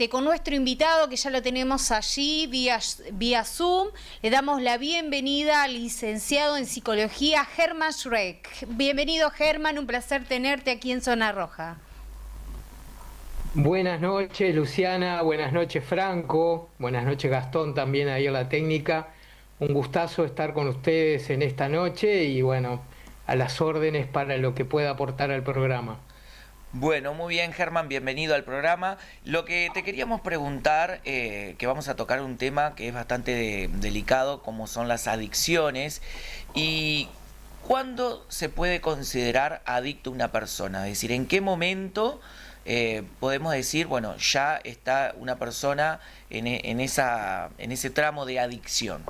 con nuestro invitado, que ya lo tenemos allí vía Zoom. Le damos la bienvenida al licenciado en Psicología, Germán Schreck. Bienvenido, Germán, un placer tenerte aquí en Zona Roja. Buenas noches, Luciana, buenas noches, Franco, buenas noches, Gastón, también ahí en la técnica. Un gustazo estar con ustedes en esta noche y bueno, a las órdenes para lo que pueda aportar al programa. Bueno, muy bien, Germán, bienvenido al programa. Lo que te queríamos preguntar, que vamos a tocar un tema que es bastante delicado, como son las adicciones, y ¿cuándo se puede considerar adicto una persona? Es decir, ¿en qué momento podemos decir, bueno, ya está una persona en ese tramo de adicción?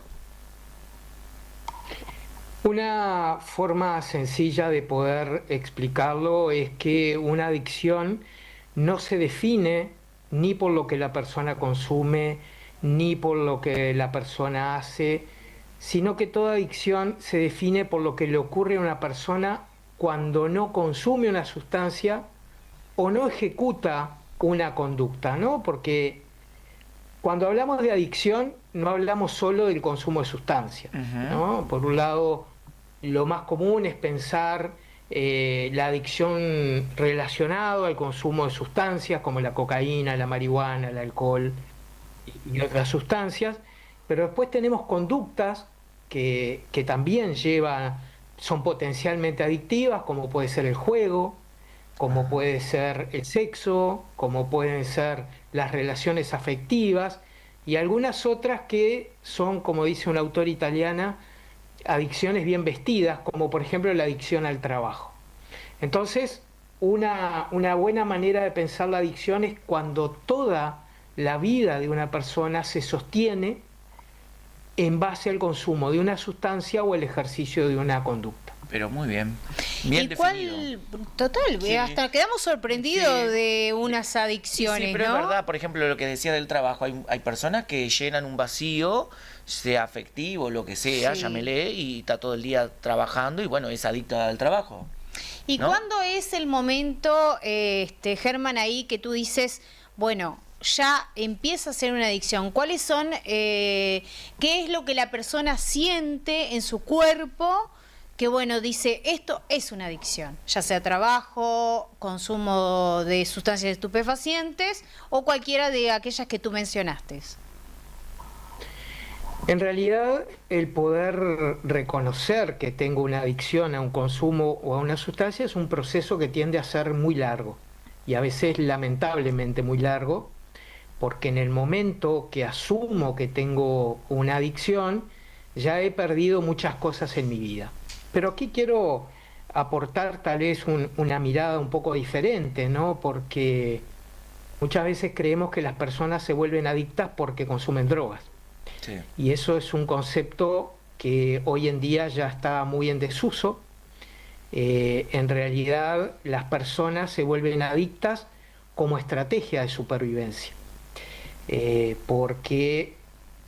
Una forma sencilla de poder explicarlo es que una adicción no se define ni por lo que la persona consume, ni por lo que la persona hace, sino que toda adicción se define por lo que le ocurre a una persona cuando no consume una sustancia o no ejecuta una conducta, ¿no? Porque cuando hablamos de adicción no hablamos solo del consumo de sustancias, ¿no? Por un lado, lo más común es pensar la adicción relacionada al consumo de sustancias como la cocaína, la marihuana, el alcohol y otras sustancias, pero después tenemos conductas que también son potencialmente adictivas, como puede ser el juego, como puede ser el sexo, como pueden ser las relaciones afectivas y algunas otras que son, como dice una autora italiana, adicciones bien vestidas, como por ejemplo la adicción al trabajo. Entonces, una buena manera de pensar la adicción es cuando toda la vida de una persona se sostiene en base al consumo de una sustancia o el ejercicio de una conducta. Pero muy bien, bien definido. Total, Sí. hasta quedamos sorprendidos Sí. de unas adicciones, Sí, pero ¿no? es verdad, por ejemplo, lo que decía del trabajo, hay personas que llenan un vacío, sea afectivo, lo que sea, Sí. llámele, y está todo el día trabajando y bueno, es adicto al trabajo. ¿Y ¿no? cuándo es el momento, Germán, ahí que tú dices, bueno, ya empieza a ser una adicción? ¿Cuáles son, qué es lo que la persona siente en su cuerpo que, bueno, dice, esto es una adicción? Ya sea trabajo, consumo de sustancias estupefacientes o cualquiera de aquellas que tú mencionaste. En realidad, el poder reconocer que tengo una adicción a un consumo o a una sustancia es un proceso que tiende a ser muy largo y a veces lamentablemente muy largo, porque en el momento que asumo que tengo una adicción, ya he perdido muchas cosas en mi vida. Pero aquí quiero aportar tal vez una mirada un poco diferente, ¿no? Porque muchas veces creemos que las personas se vuelven adictas porque consumen drogas. Sí. Y eso es un concepto que hoy en día ya está muy en desuso. En realidad, las personas se vuelven adictas como estrategia de supervivencia. Porque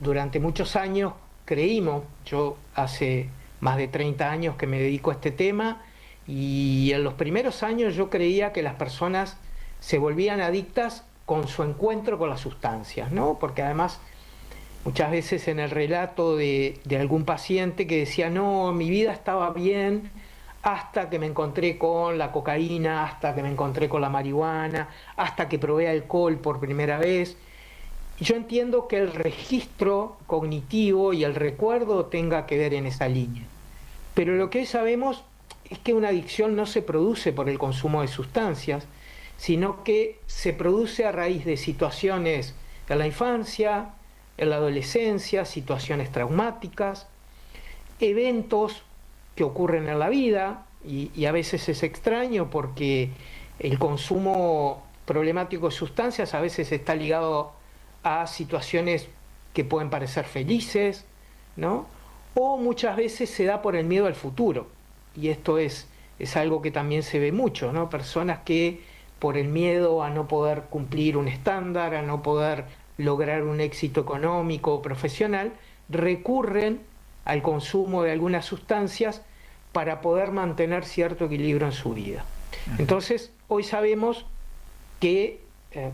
durante muchos años creímos, yo hace más de 30 años que me dedico a este tema, y en los primeros años yo creía que las personas se volvían adictas con su encuentro con las sustancias, ¿no? Porque además muchas veces en el relato de algún paciente que decía, no, mi vida estaba bien hasta que me encontré con la cocaína, hasta que me encontré con la marihuana, hasta que probé alcohol por primera vez. Y yo entiendo que el registro cognitivo y el recuerdo tenga que ver en esa línea. Pero lo que hoy sabemos es que una adicción no se produce por el consumo de sustancias, sino que se produce a raíz de situaciones de la infancia, en la adolescencia, situaciones traumáticas, eventos que ocurren en la vida, y a veces es extraño porque el consumo problemático de sustancias a veces está ligado a situaciones que pueden parecer felices, ¿no? O muchas veces se da por el miedo al futuro, y esto es algo que también se ve mucho, ¿no? Personas que por el miedo a no poder cumplir un estándar, a no poder lograr un éxito económico o profesional, recurren al consumo de algunas sustancias para poder mantener cierto equilibrio en su vida. Entonces, hoy sabemos que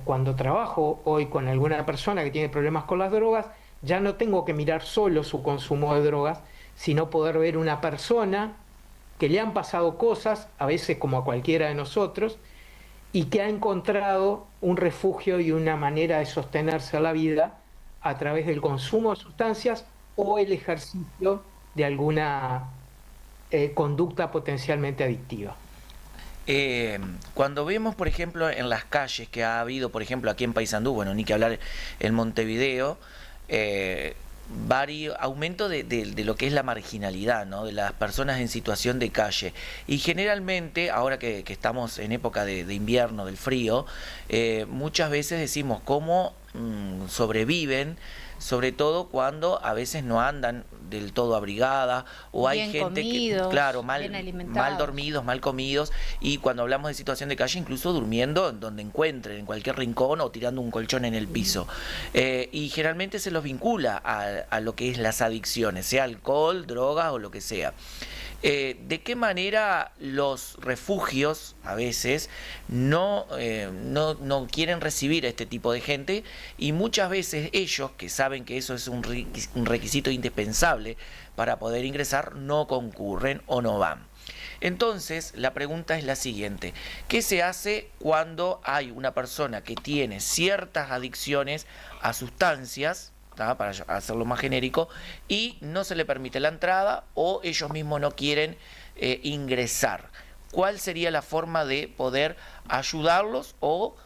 cuando trabajo hoy con alguna persona que tiene problemas con las drogas, ya no tengo que mirar solo su consumo de drogas, sino poder ver una persona que le han pasado cosas, a veces como a cualquiera de nosotros, y que ha encontrado un refugio y una manera de sostenerse a la vida a través del consumo de sustancias o el ejercicio de alguna conducta potencialmente adictiva. Cuando vemos, por ejemplo, en las calles que ha habido, por ejemplo, aquí en Paysandú, bueno, ni que hablar en Montevideo, aumento de lo que es la marginalidad, ¿no? De las personas en situación de calle. Y generalmente, ahora que estamos en época de invierno, del frío, muchas veces decimos cómo sobreviven, sobre todo cuando a veces no andan del todo abrigadas, o hay Bien gente comidos, que, claro, bien mal alimentados. dormidos, mal comidos, y cuando hablamos de situación de calle, incluso durmiendo en donde encuentren, en cualquier rincón o tirando un colchón en el piso. Y generalmente se los vincula a lo que es las adicciones, sea alcohol, drogas o lo que sea. ¿De qué manera los refugios a veces no quieren recibir a este tipo de gente, y muchas veces ellos, que saben que eso es un requisito indispensable para poder ingresar, no concurren o no van? Entonces, la pregunta es la siguiente: ¿qué se hace cuando hay una persona que tiene ciertas adicciones a sustancias, para hacerlo más genérico, y no se le permite la entrada o ellos mismos no quieren ingresar? ¿Cuál sería la forma de poder ayudarlos, o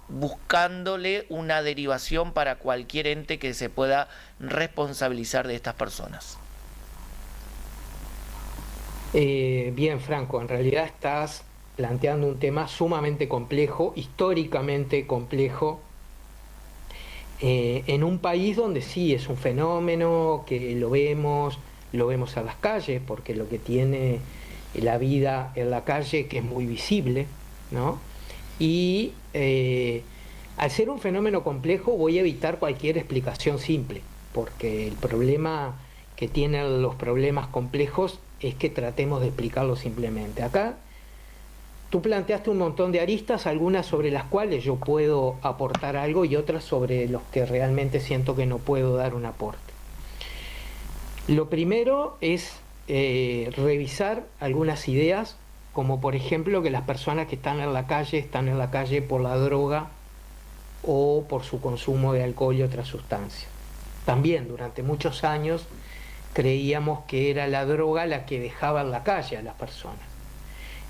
buscándole una derivación para cualquier ente que se pueda responsabilizar de estas personas? Bien, Franco, en realidad estás planteando un tema sumamente complejo, históricamente complejo, en un país donde sí es un fenómeno que lo vemos a las calles, porque lo que tiene la vida en la calle, que es muy visible, ¿no? Y al ser un fenómeno complejo voy a evitar cualquier explicación simple, porque el problema que tienen los problemas complejos es que tratemos de explicarlo simplemente. Acá tú planteaste un montón de aristas, algunas sobre las cuales yo puedo aportar algo y otras sobre los que realmente siento que no puedo dar un aporte. Lo primero es revisar algunas ideas, como por ejemplo que las personas que están en la calle por la droga o por su consumo de alcohol y otras sustancias. También durante muchos años creíamos que era la droga la que dejaba en la calle a las personas.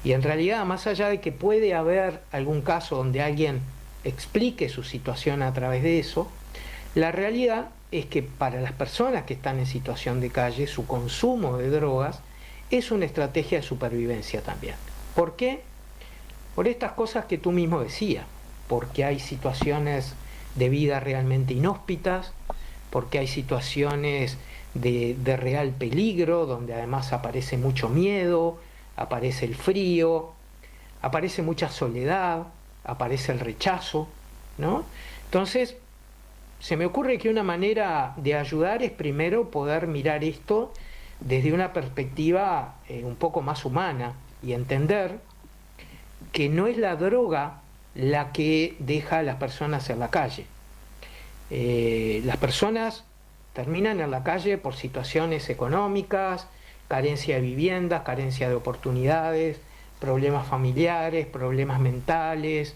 Y en realidad, más allá de que puede haber algún caso donde alguien explique su situación a través de eso, la realidad es que para las personas que están en situación de calle, su consumo de drogas es una estrategia de supervivencia también. ¿Por qué? Por estas cosas que tú mismo decías, porque hay situaciones de vida realmente inhóspitas, porque hay situaciones de real peligro, donde además aparece mucho miedo, aparece el frío, aparece mucha soledad, aparece el rechazo, ¿no? Entonces, se me ocurre que una manera de ayudar es primero poder mirar esto desde una perspectiva un poco más humana y entender que no es la droga la que deja a las personas en la calle. Las personas terminan en la calle por situaciones económicas, carencia de viviendas, carencia de oportunidades, problemas familiares, problemas mentales,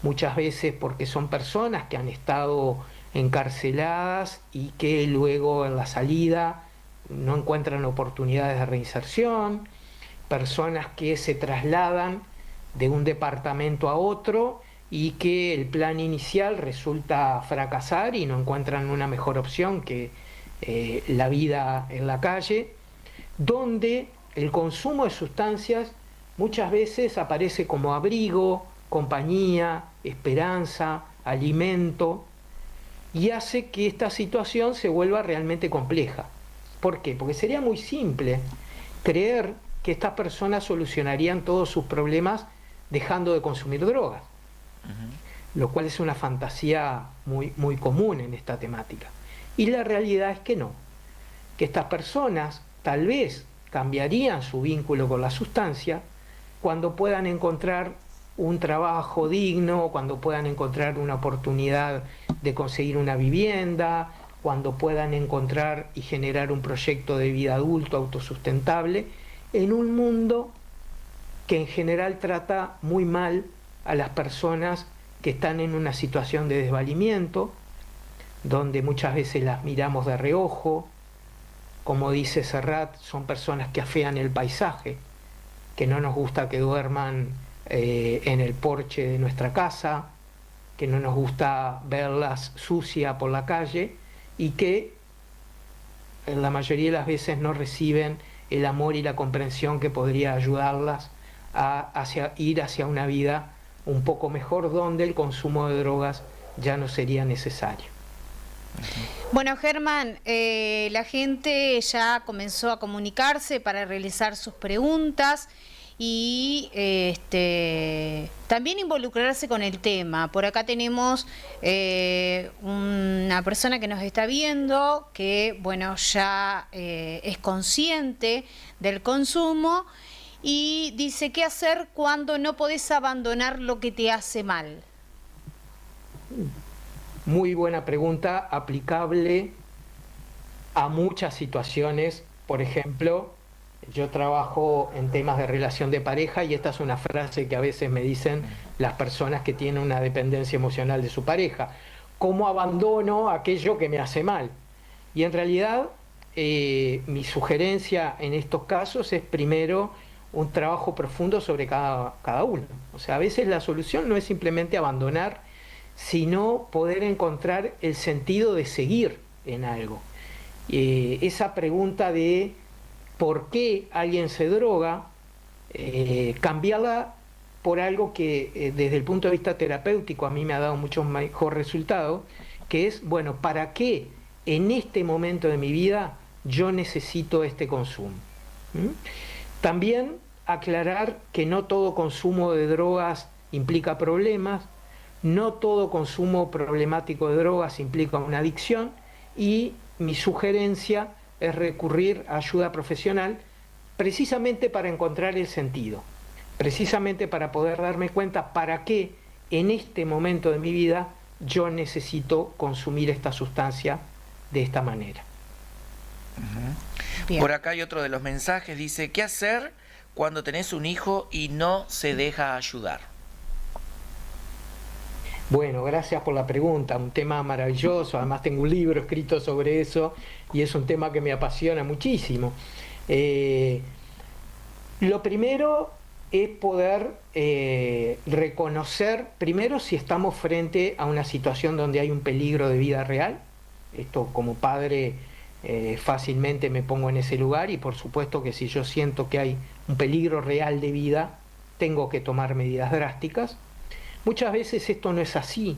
muchas veces porque son personas que han estado encarceladas y que luego en la salida no encuentran oportunidades de reinserción, personas que se trasladan de un departamento a otro y que el plan inicial resulta fracasar y no encuentran una mejor opción que la vida en la calle, donde el consumo de sustancias muchas veces aparece como abrigo, compañía, esperanza, alimento, y hace que esta situación se vuelva realmente compleja. ¿Por qué? Porque sería muy simple creer que estas personas solucionarían todos sus problemas dejando de consumir drogas, lo cual es una fantasía muy común en esta temática. Y la realidad es que no, que estas personas tal vez cambiarían su vínculo con la sustancia cuando puedan encontrar un trabajo digno, cuando puedan encontrar una oportunidad de conseguir una vivienda, cuando puedan encontrar y generar un proyecto de vida adulto autosustentable, en un mundo que en general trata muy mal a las personas que están en una situación de desvalimiento, donde muchas veces las miramos de reojo. Como dice Serrat, son personas que afean el paisaje, que no nos gusta que duerman en el porche de nuestra casa, que no nos gusta verlas sucias por la calle y que en la mayoría de las veces no reciben el amor y la comprensión que podría ayudarlas a ir hacia una vida un poco mejor, donde el consumo de drogas ya no sería necesario. Bueno, Germán, la gente ya comenzó a comunicarse para realizar sus preguntas y también involucrarse con el tema. Por acá tenemos una persona que nos está viendo que, bueno, ya es consciente del consumo y dice: ¿qué hacer cuando no podés abandonar lo que te hace mal? Muy buena pregunta, aplicable a muchas situaciones. Por ejemplo, yo trabajo en temas de relación de pareja y esta es una frase que a veces me dicen las personas que tienen una dependencia emocional de su pareja: ¿cómo abandono aquello que me hace mal? Y en realidad mi sugerencia en estos casos es primero un trabajo profundo sobre cada uno. O sea, a veces la solución no es simplemente abandonar, sino poder encontrar el sentido de seguir en algo. Esa pregunta de por qué alguien se droga, cambiarla por algo que desde el punto de vista terapéutico a mí me ha dado mucho mejor resultado, que es, bueno, ¿para qué en este momento de mi vida yo necesito este consumo? También aclarar que no todo consumo de drogas implica problemas, no todo consumo problemático de drogas implica una adicción, y mi sugerencia es recurrir a ayuda profesional precisamente para encontrar el sentido, precisamente para poder darme cuenta para qué en este momento de mi vida yo necesito consumir esta sustancia de esta manera. Bien. Por acá hay otro de los mensajes, dice: ¿qué hacer cuando tenés un hijo y no se deja ayudar? Bueno, gracias por la pregunta, un tema maravilloso, además tengo un libro escrito sobre eso y es un tema que me apasiona muchísimo. Lo primero es poder reconocer, primero, si estamos frente a una situación donde hay un peligro de vida real. Esto, como padre, fácilmente me pongo en ese lugar, y por supuesto que si yo siento que hay un peligro real de vida, tengo que tomar medidas drásticas. Muchas veces esto no es así,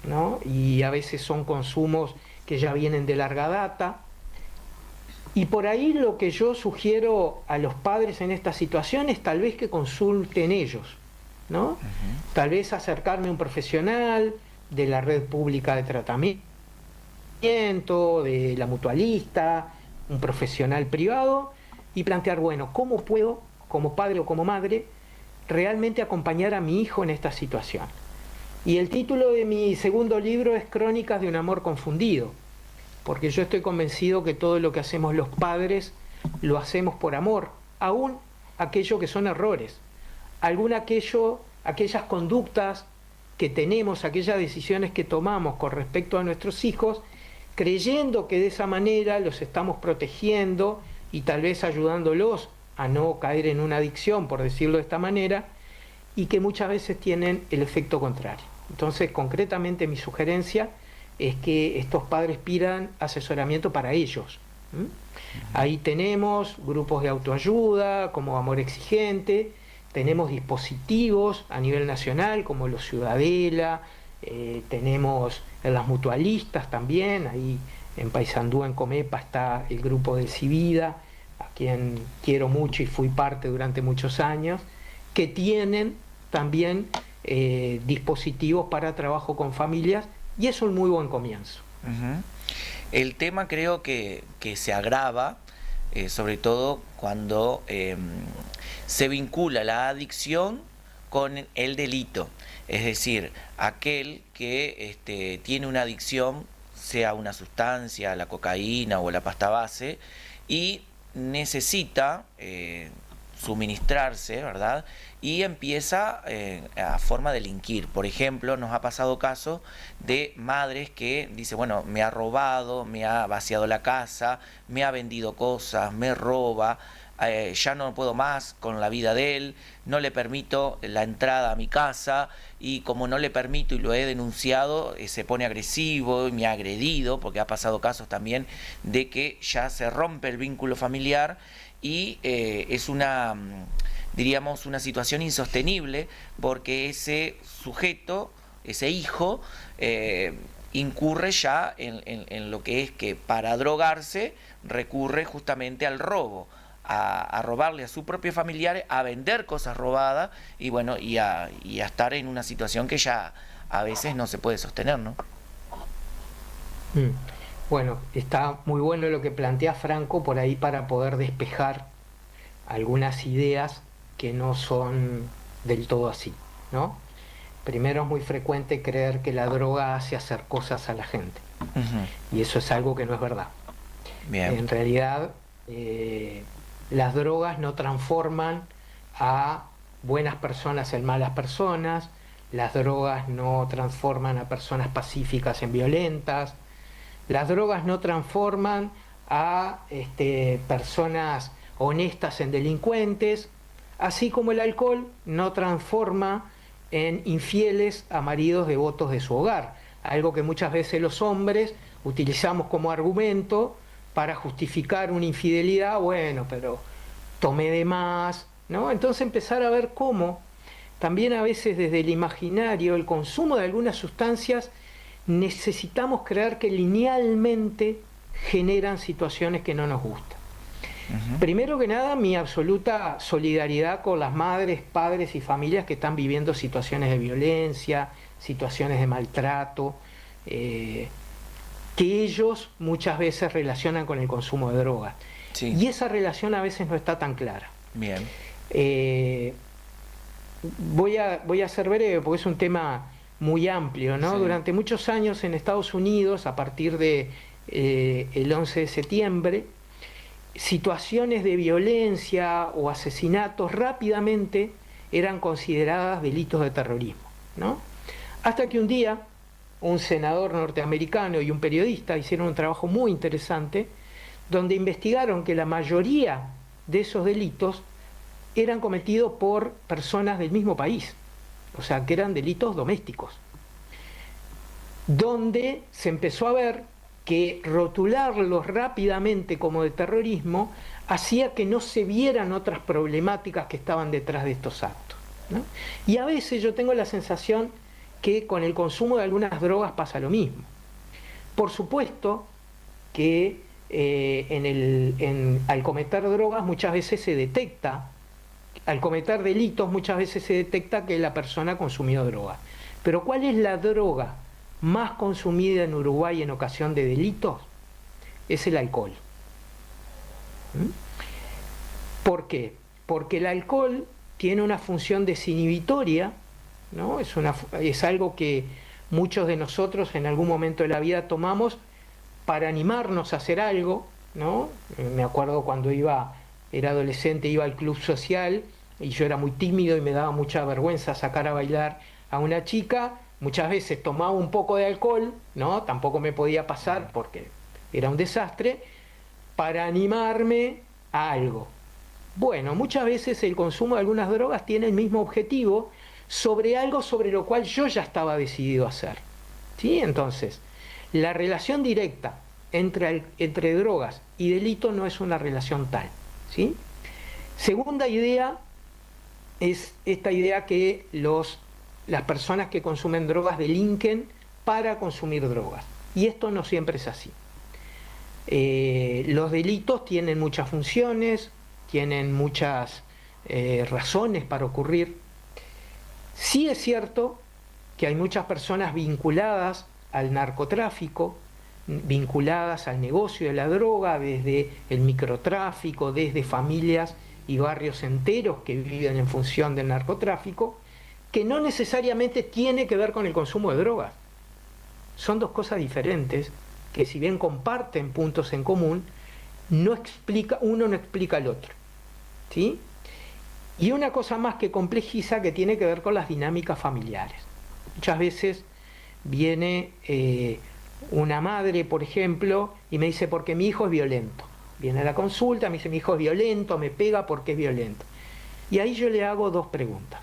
¿no? Y a veces son consumos que ya vienen de larga data. Y por ahí lo que yo sugiero a los padres en esta situación es tal vez que consulten ellos, ¿no? Tal vez acercarme a un profesional de la red pública de tratamiento, de la mutualista, un profesional privado, y plantear, bueno, ¿cómo puedo, como padre o como madre, realmente acompañar a mi hijo en esta situación? Y el título de mi segundo libro es Crónicas de un amor confundido, porque yo estoy convencido que todo lo que hacemos los padres lo hacemos por amor, aún aquello que son errores, aquellas conductas que tenemos, aquellas decisiones que tomamos con respecto a nuestros hijos, creyendo que de esa manera los estamos protegiendo y tal vez ayudándolos a no caer en una adicción, por decirlo de esta manera, y que muchas veces tienen el efecto contrario. Entonces, concretamente, mi sugerencia es que estos padres pidan asesoramiento para ellos. Ahí tenemos grupos de autoayuda como Amor Exigente, tenemos dispositivos a nivel nacional como los Ciudadela, tenemos las mutualistas también, ahí en Paysandú, en Comepa, está el grupo del Civida, a quien quiero mucho y fui parte durante muchos años, que tienen también dispositivos para trabajo con familias, y es un muy buen comienzo. El tema creo que se agrava, sobre todo cuando se vincula la adicción con el delito. Es decir, aquel que tiene una adicción, sea una sustancia, la cocaína o la pasta base, y necesita suministrarse, ¿verdad? Y empieza a forma de delinquir. Por ejemplo, nos ha pasado casos de madres que dicen, bueno, me ha robado, me ha vaciado la casa, me ha vendido cosas, me roba, ya no puedo más con la vida de él, no le permito la entrada a mi casa, y como no le permito y lo he denunciado, se pone agresivo y me ha agredido, porque ha pasado casos también de que ya se rompe el vínculo familiar y es diríamos, una situación insostenible, porque ese sujeto, ese hijo, incurre ya en lo que es que para drogarse recurre justamente al robo, a robarle a su propio familiar, a vender cosas robadas y bueno, y a estar en una situación que ya a veces no se puede sostener, ¿no? Bueno, está muy bueno lo que plantea Franco por ahí para poder despejar algunas ideas que no son del todo así, ¿no? Primero, es muy frecuente creer que la droga hace hacer cosas a la gente. Y eso es algo que no es verdad. Bien. En realidad, las drogas no transforman a buenas personas en malas personas, las drogas no transforman a personas pacíficas en violentas, las drogas no transforman a personas honestas en delincuentes, así como el alcohol no transforma en infieles a maridos devotos de su hogar, algo que muchas veces los hombres utilizamos como argumento para justificar una infidelidad. Bueno, pero tomé de más, ¿no? Entonces empezar a ver cómo también a veces desde el imaginario, el consumo de algunas sustancias, necesitamos creer que linealmente generan situaciones que no nos gustan. Primero que nada, mi absoluta solidaridad con las madres, padres y familias que están viviendo situaciones de violencia, situaciones de maltrato, que ellos muchas veces relacionan con el consumo de drogas. Sí. Y esa relación a veces no está tan clara. Bien. Voy a ser breve porque es un tema muy amplio, ¿no? Sí. Durante muchos años en Estados Unidos, a partir de el 11 de septiembre, situaciones de violencia o asesinatos rápidamente eran consideradas delitos de terrorismo, ¿no? Hasta que un día un senador norteamericano y un periodista hicieron un trabajo muy interesante donde investigaron que la mayoría de esos delitos eran cometidos por personas del mismo país, o sea, que eran delitos domésticos, donde se empezó a ver que rotularlos rápidamente como de terrorismo hacía que no se vieran otras problemáticas que estaban detrás de estos actos, ¿no? Y a veces yo tengo la sensación que con el consumo de algunas drogas pasa lo mismo. Por supuesto que al cometer drogas muchas veces se detecta, al cometer delitos muchas veces se detecta que la persona consumió droga. Pero ¿cuál es la droga más consumida en Uruguay en ocasión de delitos? Es el alcohol. ¿Por qué? Porque el alcohol tiene una función desinhibitoria, ¿no? Es algo que muchos de nosotros en algún momento de la vida tomamos para animarnos a hacer algo, ¿no? Me acuerdo cuando era adolescente, iba al club social y yo era muy tímido y me daba mucha vergüenza sacar a bailar a una chica. Muchas veces tomaba un poco de alcohol, ¿no? Tampoco me podía pasar porque era un desastre, para animarme a algo. Bueno, muchas veces el consumo de algunas drogas tiene el mismo objetivo sobre algo sobre lo cual yo ya estaba decidido a hacer, ¿sí? Entonces, la relación directa entre drogas y delito no es una relación tal, ¿sí? Segunda idea es esta idea que las personas que consumen drogas delinquen para consumir drogas. Y esto no siempre es así. Los delitos tienen muchas funciones, tienen muchas razones para ocurrir. Sí es cierto que hay muchas personas vinculadas al narcotráfico, vinculadas al negocio de la droga, desde el microtráfico, desde familias y barrios enteros que viven en función del narcotráfico. que no necesariamente tiene que ver con el consumo de drogas. Son dos cosas diferentes que, si bien comparten puntos en común, uno no explica al otro, ¿sí? Y una cosa más que complejiza, que tiene que ver con las dinámicas familiares. Muchas veces viene una madre, por ejemplo, y me dice: porque mi hijo es violento. Viene a la consulta, me dice: mi hijo es violento, me pega porque es violento. Y ahí yo le hago dos preguntas.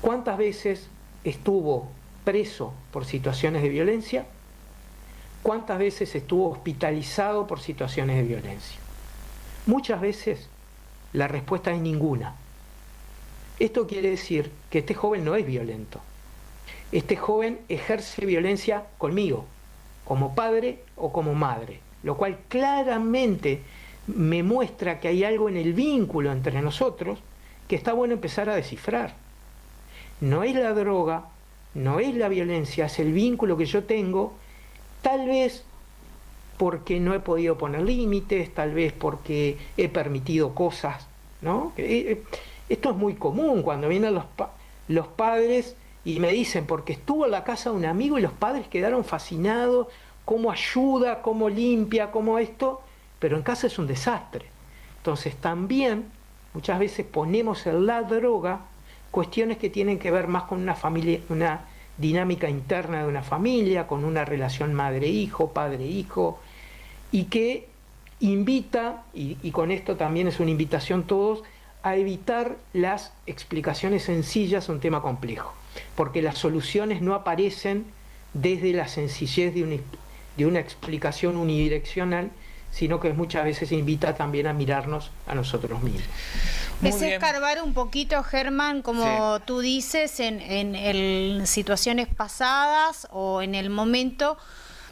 ¿Cuántas veces estuvo preso por situaciones de violencia? ¿Cuántas veces estuvo hospitalizado por situaciones de violencia? Muchas veces la respuesta es ninguna. Esto quiere decir que este joven no es violento. Este joven ejerce violencia conmigo, como padre o como madre, lo cual claramente me muestra que hay algo en el vínculo entre nosotros que está bueno empezar a descifrar. No es la droga, no es la violencia, es el vínculo que yo tengo, tal vez porque no he podido poner límites, tal vez porque he permitido cosas, ¿no? Esto es muy común cuando vienen los padres y me dicen: porque estuvo en la casa de un amigo y los padres quedaron fascinados, cómo ayuda, cómo limpia, cómo esto, pero en casa es un desastre. Entonces también muchas veces ponemos en la droga cuestiones que tienen que ver más con una familia, una dinámica interna de una familia, con una relación madre-hijo, padre-hijo, y que invita, y con esto también es una invitación todos, a evitar las explicaciones sencillas a un tema complejo, porque las soluciones no aparecen desde la sencillez de una explicación unidireccional, sino que muchas veces invita también a mirarnos a nosotros mismos. Es escarbar un poquito, Germán, como tú dices, en situaciones pasadas o en el momento,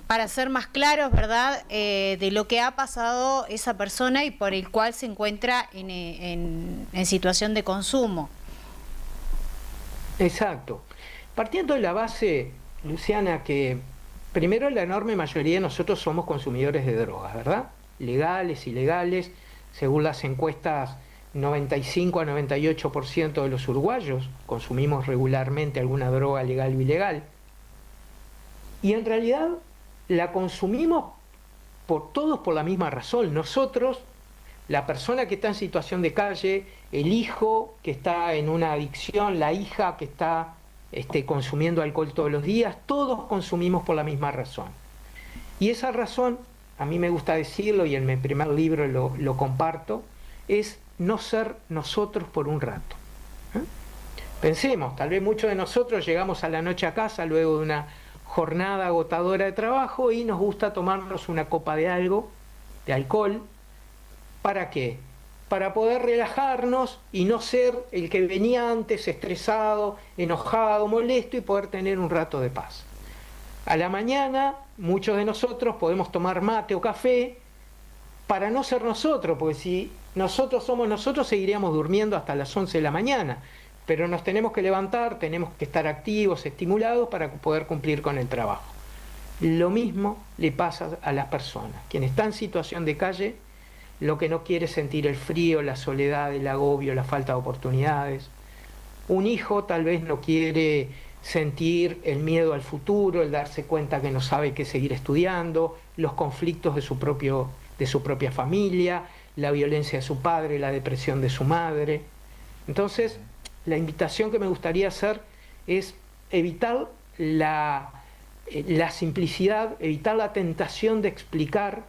para ser más claros, ¿verdad?, de lo que ha pasado esa persona y por el cual se encuentra en situación de consumo. Exacto. Partiendo de la base, Luciana, que primero la enorme mayoría de nosotros somos consumidores de drogas, ¿verdad? Legales, ilegales, según las encuestas, 95 a 98% de los uruguayos consumimos regularmente alguna droga legal o ilegal. Y en realidad la consumimos todos por la misma razón. Nosotros, la persona que está en situación de calle, el hijo que está en una adicción, la hija que está consumiendo alcohol todos los días, todos consumimos por la misma razón. Y esa razón, a mí me gusta decirlo y en mi primer libro lo comparto, es no ser nosotros por un rato. Pensemos, tal vez muchos de nosotros llegamos a la noche a casa luego de una jornada agotadora de trabajo y nos gusta tomarnos una copa de algo, de alcohol. ¿Para qué? Para poder relajarnos y no ser el que venía antes estresado, enojado, molesto, y poder tener un rato de paz. A la mañana muchos de nosotros podemos tomar mate o café para no ser nosotros, porque si nosotros somos nosotros seguiríamos durmiendo hasta las 11 de la mañana, pero nos tenemos que levantar, tenemos que estar activos, estimulados para poder cumplir con el trabajo. Lo mismo le pasa a las personas. Quien está en situación de calle, lo que no quiere es sentir el frío, la soledad, el agobio, la falta de oportunidades. Un hijo tal vez no quiere sentir el miedo al futuro, el darse cuenta que no sabe qué seguir estudiando, los conflictos de su propia familia, la violencia de su padre, la depresión de su madre. Entonces, la invitación que me gustaría hacer es evitar la simplicidad, evitar la tentación de explicar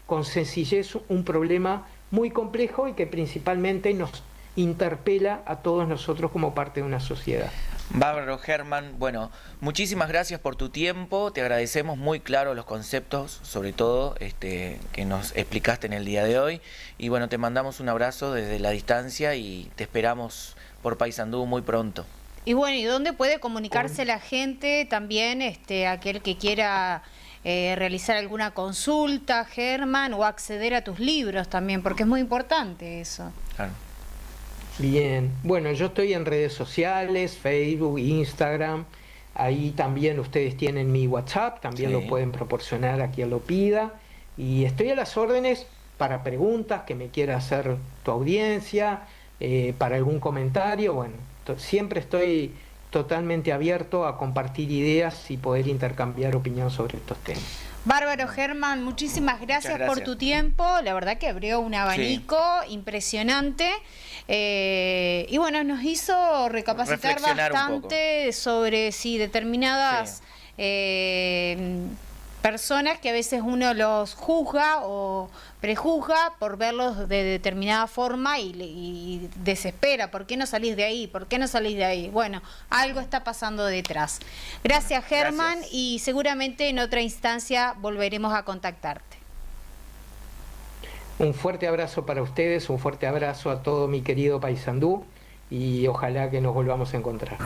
con sencillez un problema muy complejo y que principalmente nos interpela a todos nosotros como parte de una sociedad. Bárbaro, Germán. Bueno, muchísimas gracias por tu tiempo, te agradecemos, muy claro los conceptos, sobre todo que nos explicaste en el día de hoy, y bueno, te mandamos un abrazo desde la distancia y te esperamos por Paysandú muy pronto. Y bueno, ¿y dónde puede comunicarse la gente también, aquel que quiera realizar alguna consulta, Germán, o acceder a tus libros también, porque es muy importante eso? Claro. Bien, bueno, yo estoy en redes sociales, Facebook, Instagram, ahí también ustedes tienen mi WhatsApp, también lo pueden proporcionar a quien lo pida, y estoy a las órdenes para preguntas que me quiera hacer tu audiencia, para algún comentario, bueno, Siempre estoy totalmente abierto a compartir ideas y poder intercambiar opinión sobre estos temas. Bárbaro, Germán, muchísimas gracias por tu tiempo. La verdad que abrió un abanico impresionante. Y bueno, nos hizo recapacitar bastante sobre si determinadas personas que a veces uno los juzga o prejuzga por verlos de determinada forma y desespera. ¿Por qué no salís de ahí? ¿Por qué no salís de ahí? Bueno, algo está pasando detrás. Gracias, Germán, y seguramente en otra instancia volveremos a contactarte. Un fuerte abrazo para ustedes, un fuerte abrazo a todo mi querido Paysandú y ojalá que nos volvamos a encontrar.